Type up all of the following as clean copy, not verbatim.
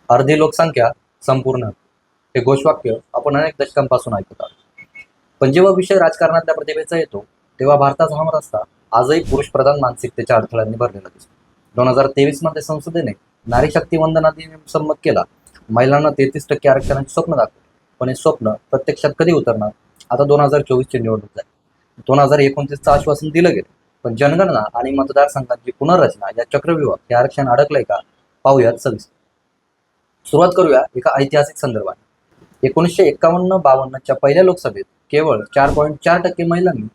अर्धी लोकसंख्या संपूर्ण हक्क. हे घोषवाक्य आपण अनेक दशकांपासून ऐकत आहोत. पण जेव्हा विषय राजकारणातल्या प्रतिभेचा येतो तेव्हा भारताचा हा रस्ता आजही पुरुषप्रधान मानसिकतेच्या अडथळ्यांनी भरलेला दिसतो. 2023 मध्ये संसदेने नारी शक्ती वंदन अधिनियम संमत केला. महिलांना 33% आरक्षणाचे स्वप्न दाखवले. पण हे स्वप्न प्रत्यक्षात कधी उतरणार? आता 2024ची निवडणूक आहे. 2029चं आश्वासन दिलं गेलं, पण जनगणना आणि मतदारसंघांची पुनर्रचना या चक्रव्यूहात हे आरक्षण अडकलंय का? पाहूयात सविस्तर. सुरुवात करूया एका ऐतिहासिक संदर्भाने. 1951-52च्या पहिल्या लोकसभेत केवळ 4.4% महिलांनी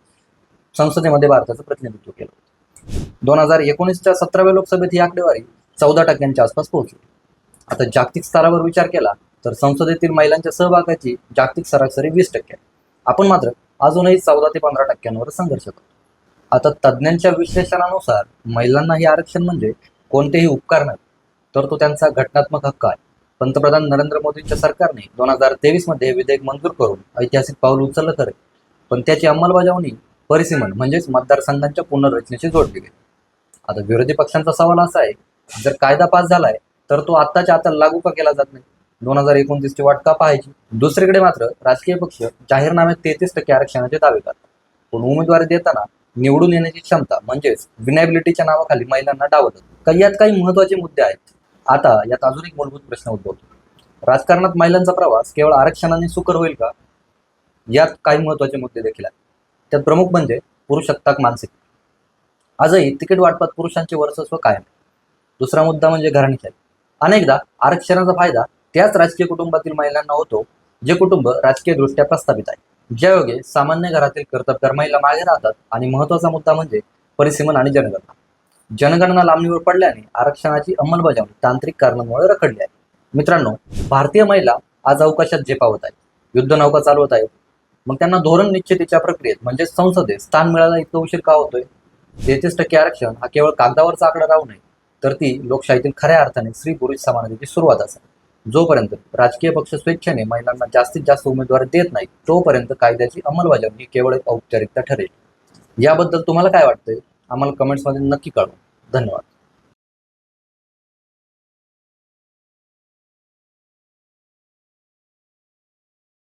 संसदेमध्ये भारताचं प्रतिनिधित्व केलं होतं. 2019च्या 17व्या लोकसभेत ही आकडेवारी 14% आसपास पोहोचली. आता जागतिक स्तरावर विचार केला तर संसदेतील महिलांच्या सहभागाची जागतिक सरासरी 20% आहे. आपण मात्र अजूनही 14 ते 15% संघर्ष करतो. आता तज्ज्ञांच्या विश्लेषणानुसार महिलांना हे आरक्षण म्हणजे कोणतेही उपकार नाही, तर तो त्यांचा घटनात्मक हक्क आहे. पंतप्रधान नरेंद्र मोदींच्या सरकारने 2023 मध्ये हे विधेयक मंजूर करून ऐतिहासिक पाऊल उचललं खरे, पण त्याची अंमलबजावणी परिसीमन म्हणजेच मतदारसंघांच्या पुनर्रचनेशी जोडली गेली. आता विरोधी पक्षांचा सवाल असा आहे, जर कायदा पास झालाय तर तो आत्ताच्या आता लागू का केला जात नाही? 2029ची वाट का पाहायची? दुसरीकडे मात्र राजकीय पक्ष जाहीरनाम्यात 33% आरक्षणाचे दावे करतात, पण उमेदवारी देताना निवडून येण्याची क्षमता म्हणजेच विनॅबिलिटीच्या नावाखाली महिलांना डावलतात. यात काही महत्वाचे मुद्दे आहेत. आता यात अजून एक मूलभूत प्रश्न उद्भवतो. राजकारणात महिलांचा प्रवास केवळ आरक्षणाने सुकर होईल का? यात काही महत्वाचे मुद्दे देखील आहेत. त्यात प्रमुख म्हणजे पुरुषसत्ताक मानसिकता. आजही तिकीट वाटपात पुरुषांचे वर्चस्व कायम आहे. दुसरा मुद्दा म्हणजे घराणीशाही. अनेकदा आरक्षणाचा फायदा त्याच राजकीय कुटुंबातील महिलांना होतो जे कुटुंब राजकीयदृष्ट्या प्रस्थापित आहे. ज्यायोगे सामान्य घरातील कर्तबगार महिला मागे राहतात. आणि महत्वाचा मुद्दा म्हणजे परिसीमन आणि जनगणना. जनगणना लांबणीवर पडल्याने आरक्षणाची अंमलबजावणी तांत्रिक कारणांमुळे रखडली आहे. मित्रांनो, भारतीय महिला आज अवकाशात झेपावत आहेत, युद्धनौका चालवत आहेत. मग त्यांना धोरण निश्चितीच्या प्रक्रियेत म्हणजे संसदेत स्थान मिळायला इतका उशीर का होतोय? 33% आरक्षण हा केवळ कागदावरचा आकडा राहू नये, तर ती लोकशाहीतील खऱ्या अर्थाने स्त्री पुरुष समानतेची सुरुवात असेल. जोपर्यंत राजकीय पक्ष स्वेच्छेने महिलांना जास्तीत जास्त उमेदवारी देत नाही, तोपर्यंत कायद्याची अंमलबजावणी केवळ एक औपचारिकता ठरेल. याबद्दल तुम्हाला काय वाटतंय? आम्हाला कमेंट्समध्ये नक्की कळवा. धन्यवाद.